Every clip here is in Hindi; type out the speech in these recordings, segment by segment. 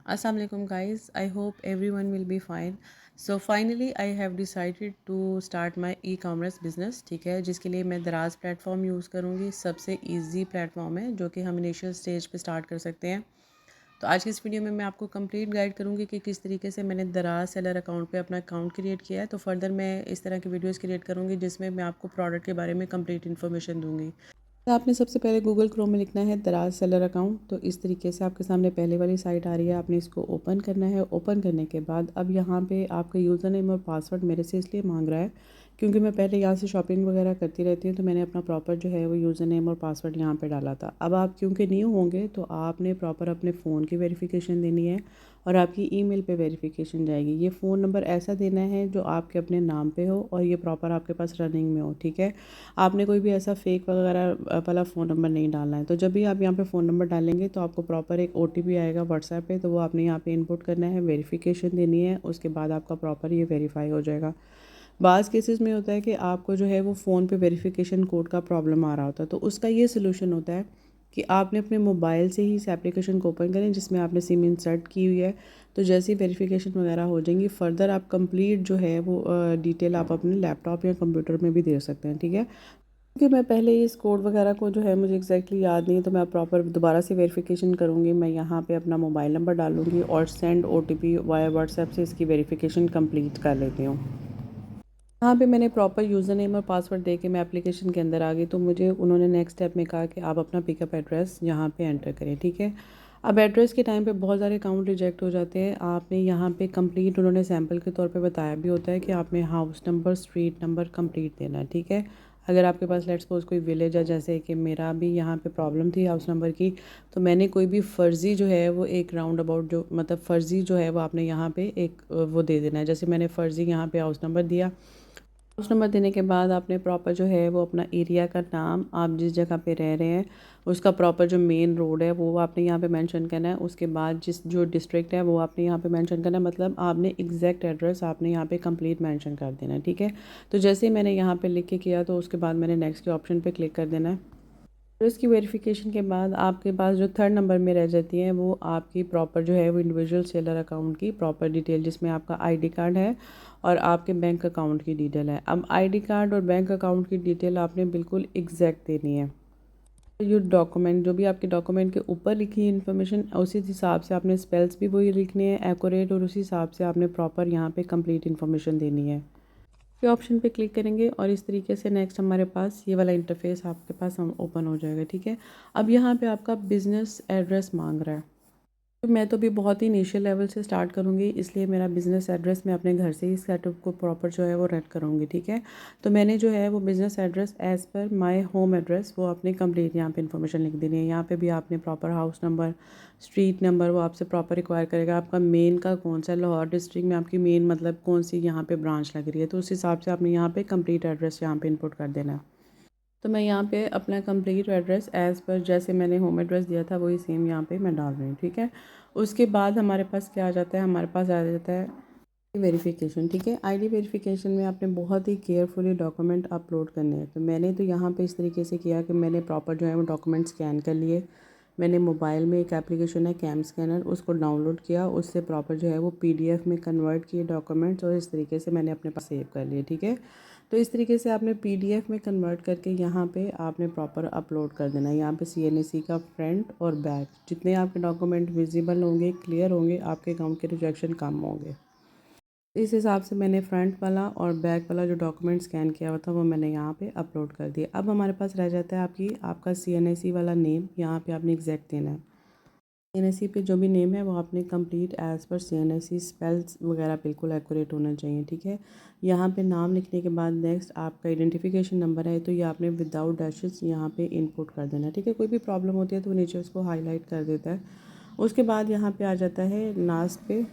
Assalamu alaikum guys. I hope everyone will be fine. So finally I have decided to start my e-commerce business. ठीक है, जिसके लिए मैं दराज प्लेटफॉर्म यूज़ करूँगी। सबसे इजी प्लेटफॉर्म है जो कि हम इनिशियल स्टेज पे स्टार्ट कर सकते हैं। तो आज की इस वीडियो में मैं आपको कंप्लीट गाइड करूँगी कि किस तरीके से मैंने दराज सेलर अकाउंट पे अपना अकाउंट क्रिएट किया है। तो फर्दर मैं इस तरह की वीडियोस क्रिएट करूँगी जिसमें मैं आपको प्रोडक्ट के बारे में कंप्लीट इन्फॉर्मेशन दूँगी। तो आपने सबसे पहले गूगल क्रोम में लिखना है दराज सेलर अकाउंट। तो इस तरीके से आपके सामने पहले वाली साइट आ रही है, आपने इसको ओपन करना है। ओपन करने के बाद अब यहाँ पे आपका यूज़र नेम और पासवर्ड मेरे से इसलिए मांग रहा है क्योंकि मैं पहले यहाँ से शॉपिंग वगैरह करती रहती हूँ, तो मैंने अपना प्रॉपर जो है वो यूज़र नेम और पासवर्ड यहाँ पे डाला था। अब आप क्योंकि न्यू होंगे तो आपने प्रॉपर अपने फ़ोन की वेरिफिकेशन देनी है और आपकी ईमेल पे वेरिफिकेशन जाएगी। ये फ़ोन नंबर ऐसा देना है जो आपके अपने नाम पे हो और ये प्रॉपर आपके पास रनिंग में हो। ठीक है, आपने कोई भी ऐसा फेक वगैरह वाला फ़ोन नंबर नहीं डालना है। तो जब भी आप यहाँ पे फ़ोन नंबर डालेंगे तो आपको प्रॉपर एक ओटीपी आएगा व्हाट्सएप पे, तो वो आपने यहाँ पे इनपुट करना है, वेरिफिकेशन देनी है। उसके बाद आपका प्रॉपर ये वेरीफाई हो जाएगा। बाज़ केसेस में होता है कि आपको जो है वो फ़ोन पे वेरिफिकेशन कोड का प्रॉब्लम आ रहा होता है, तो उसका ये सोल्यूशन होता है कि आपने अपने मोबाइल से ही इस एप्लीकेशन को ओपन करें जिसमें आपने सिम इंसर्ट की हुई है। तो जैसे ही वेरिफिकेशन वगैरह हो जाएंगी, फ़र्दर आप कंप्लीट जो है वो डिटेल आप अपने लैपटॉप या कंप्यूटर में भी दे सकते हैं। ठीक है, क्योंकि मैं पहले इस कोड वगैरह को जो है मुझे एग्जैक्टली याद नहीं है, तो मैं प्रॉपर दोबारा से वेरिफिकेशन करूँगी। मैं यहाँ पे अपना मोबाइल नंबर डालूँगी और सेंड ओटीपी वाया व्हाट्सएप से इसकी वेरिफिकेशन कंप्लीट कर लेती हूँ। यहाँ पे मैंने प्रॉपर यूज़र नेम और पासवर्ड दे के मैं एप्लीकेशन के अंदर आ गई, तो मुझे उन्होंने नेक्स्ट स्टेप में कहा कि आप अपना पिकअप एड्रेस यहाँ पे एंटर करें। ठीक है, अब एड्रेस के टाइम पे बहुत सारे अकाउंट रिजेक्ट हो जाते हैं। आपने यहाँ पे कंप्लीट, उन्होंने सैम्पल के तौर पे बताया भी होता है कि आपने house number, street number complete देना है। ठीक है, अगर आपके पास लेट्स सपोज कोई विलेज है, जैसे कि मेरा भी यहाँ पे प्रॉब्लम थी हाउस नंबर की, तो मैंने कोई भी फ़र्ज़ी जो है वो एक राउंड अबाउट जो मतलब फ़र्ज़ी जो है वो आपने यहाँ पे एक वो दे देना है। जैसे मैंने फ़र्ज़ी यहाँ पे हाउस नंबर दिया। हाउस नंबर देने के बाद आपने प्रॉपर जो है वो अपना एरिया का नाम, आप जिस जगह पे रह रहे हैं उसका प्रॉपर जो मेन रोड है वो आपने यहाँ पे मेंशन करना है। उसके बाद जिस जो डिस्ट्रिक्ट है वो आपने यहाँ पे मेंशन करना है, मतलब आपने एग्जैक्ट एड्रेस आपने यहाँ पे कंप्लीट मेंशन कर देना है। ठीक है, तो जैसे ही मैंने यहाँ पे लिख के किया तो उसके बाद मैंने नेक्स्ट के ऑप्शन पे क्लिक कर देना है। फिर इसकी वेरिफिकेशन के बाद आपके पास जो थर्ड नंबर में रह जाती है वो आपकी प्रॉपर जो है वो इंडिविजुअल सेलर अकाउंट की प्रॉपर डिटेल, जिसमें आपका आईडी कार्ड है और आपके बैंक अकाउंट की डिटेल है। अब आईडी कार्ड और बैंक अकाउंट की डिटेल आपने बिल्कुल एग्जैक्ट देनी है। ये डॉक्यूमेंट जो भी आपके डॉक्यूमेंट के ऊपर लिखी है इन्फॉर्मेशन, उसी हिसाब से आपने स्पेल्स भी वही लिखने हैं एक्यूरेट, और उसी हिसाब से आपने प्रॉपर यहाँ पे कंप्लीट इन्फॉर्मेशन देनी है। ये ऑप्शन पे क्लिक करेंगे और इस तरीके से नेक्स्ट हमारे पास ये वाला इंटरफेस आपके पास हम ओपन हो जाएगा। ठीक है, अब यहाँ पे आपका बिज़नेस एड्रेस मांग रहा है। तो मैं तो अभी बहुत ही इनिशियल लेवल से स्टार्ट करूँगी, इसलिए मेरा बिज़नेस एड्रेस मैं अपने घर से ही सेटअप को प्रॉपर जो है वो रेड करूँगी। ठीक है, तो मैंने जो है वो business address as per my home address वो आपने कंप्लीट यहाँ पे इन्फॉर्मेशन लिख देनी है। यहाँ पे भी आपने proper house number, street number वो आपसे प्रॉपर रिक्वायर करेगा। आपका मेन का कौन सा, लाहौर डिस्ट्रिक्ट में आपकी मेन मतलब कौन सी यहाँ पे ब्रांच लग रही है, तो उस हिसाब से आपने यहाँ पे कंप्लीट एड्रेस यहाँ पे इनपुट कर देना है। तो मैं यहाँ पे अपना कंप्लीट एड्रेस एज़ पर जैसे मैंने होम एड्रेस दिया था वही सेम यहाँ पे मैं डाल रही हूँ। ठीक है, उसके बाद हमारे पास क्या आ जाता है, हमारे पास आ जाता है वेरिफिकेशन। ठीक है, आईडी वेरिफिकेशन में आपने बहुत ही केयरफुली डॉक्यूमेंट अपलोड करने हैं। तो मैंने तो यहाँ पे इस तरीके से किया कि मैंने प्रॉपर जो है वो डॉक्यूमेंट स्कैन कर लिए। मैंने मोबाइल में एक एप्लीकेशन है कैम स्कैनर, उसको डाउनलोड किया, उससे प्रॉपर जो है वो पीडीएफ में कन्वर्ट किए डॉक्यूमेंट्स और इस तरीके से मैंने अपने पास सेव कर लिए। ठीक है, तो इस तरीके से आपने पीडीएफ में कन्वर्ट करके यहाँ पे आपने प्रॉपर अपलोड कर देना है। यहाँ पे सीएनएसी का फ्रंट और बैक जितने आपके डॉक्यूमेंट विजिबल होंगे, क्लियर होंगे, आपके अकाउंट के रिजेक्शन कम होंगे। इस हिसाब से मैंने फ्रंट वाला और बैक वाला जो डॉक्यूमेंट स्कैन किया हुआ था वो मैंने यहाँ पे अपलोड कर दिया। अब हमारे पास रह जाता है आपका सीएनएसी वाला नेम, यहाँ पे आपने एग्जैक्ट देना है। सीएनएसी पे जो भी नेम है वो आपने कंप्लीट एज़ पर सीएनएसी स्पेल्स वगैरह बिल्कुल एक्यूरेट होना चाहिए। ठीक है, यहाँ पे नाम लिखने के बाद नेक्स्ट आपका आइडेंटिफिकेशन नंबर है, तो ये आपने विदाउट डैशेस यहाँ पे इनपुट कर देना है। ठीक है, कोई भी प्रॉब्लम होती है तो नीचे उसको हाईलाइट कर देता है। उसके बाद यहाँ पे आ जाता है लास्ट पे,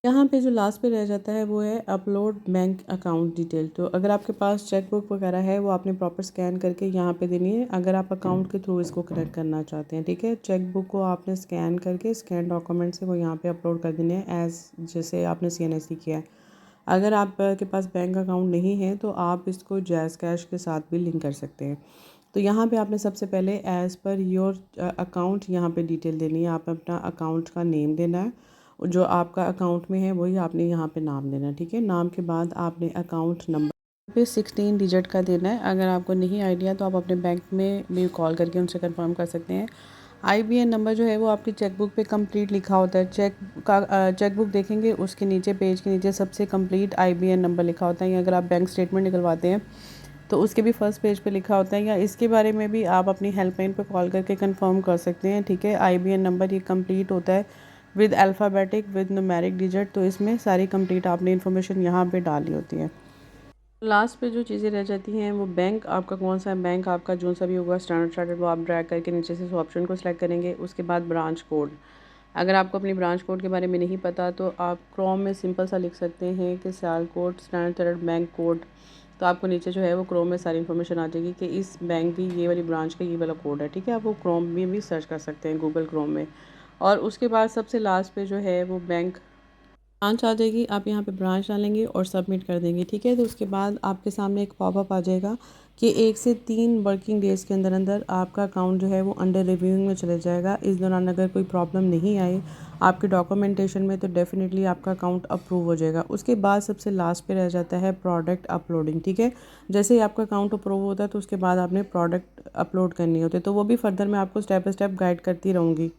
यहाँ पे जो लास्ट पे रह जाता है वो है अपलोड बैंक अकाउंट डिटेल। तो अगर आपके पास चेकबुक वगैरह है वो आपने प्रॉपर स्कैन करके यहाँ पे देनी है, अगर आप अकाउंट के थ्रू इसको कनेक्ट करना चाहते हैं। ठीक है, चेकबुक को आपने स्कैन करके स्कैन डॉक्यूमेंट से वो यहाँ पे अपलोड कर देने हैं एज़ जैसे आपने सीएनएसी किया है। अगर आपके पास बैंक अकाउंट नहीं है तो आप इसको जैज़ कैश के साथ भी लिंक कर सकते हैं। तो यहाँ पे आपने सबसे पहले एज़ पर योर अकाउंट यहाँ पे डिटेल देनी है। आप अपना अकाउंट का नेम देना है, जो आपका अकाउंट में है वही आपने यहाँ पे नाम देना है, ठीक है। नाम के बाद आपने अकाउंट नंबर पे 16 डिजिट का देना है। अगर आपको नहीं आइडिया तो आप अपने बैंक में भी कॉल करके उनसे कंफर्म कर सकते हैं। IBN नंबर जो है वो आपकी चेकबुक पे कंप्लीट लिखा होता है। चेकबुक देखेंगे, उसके नीचे पेज के नीचे सबसे कंप्लीट IBN नंबर लिखा होता है। या अगर आप बैंक स्टेटमेंट निकलवाते हैं तो उसके भी फर्स्ट पेज पे लिखा होता है। या इसके बारे में भी आप अपनी हेल्पलाइन पे कॉल करके कंफर्म कर सकते हैं, ठीक है। IBN नंबर ये कंप्लीट होता है with alphabetic with numeric digit, तो इसमें सारी कंप्लीट आपने इन्फॉर्मेशन यहाँ पे डाली होती है। लास्ट पे जो चीज़ें रह जाती हैं वो बैंक आपका कौन सा है। बैंक आपका जो सा भी होगा स्टैंडर्ड चार्टर्ड, वो आप ड्रैग करके नीचे से उस ऑप्शन को सिलेक्ट करेंगे। उसके बाद ब्रांच कोड, अगर आपको अपनी ब्रांच कोड के बारे में नहीं पता तो आप क्रोम में सिंपल सा लिख सकते हैं कि Sialkot standard chartered bank code. तो आपको नीचे जो है वो क्रोम में सारी इन्फॉर्मेशन आ जाएगी कि इस बैंक की ये वाली ब्रांच का ये वाला कोड है, ठीक है। आप वो क्रोम में भी सर्च कर सकते हैं, गूगल क्रोम में। और उसके बाद सबसे लास्ट पे जो है वो बैंक ब्रांच आ जाएगी। आप यहाँ पे ब्रांच डालेंगे और सबमिट कर देंगे, ठीक है। तो उसके बाद आपके सामने एक पॉपअप आ जाएगा कि 1 से 3 वर्किंग डेज़ के अंदर अंदर आपका अकाउंट जो है वो अंडर रिव्यूइंग में चले जाएगा। इस दौरान अगर कोई प्रॉब्लम नहीं आई आपके डॉक्यूमेंटेशन में तो डेफ़िनेटली आपका अकाउंट अप्रूव हो जाएगा। उसके बाद सबसे लास्ट पे रह जाता है प्रोडक्ट अपलोडिंग, ठीक है। जैसे ही आपका अकाउंट अप्रूव होता है तो उसके बाद आपने प्रोडक्ट अपलोड करनी होती है, तो वो भी फर्दर मैं आपको स्टेप बाय स्टेप गाइड करती रहूँगी।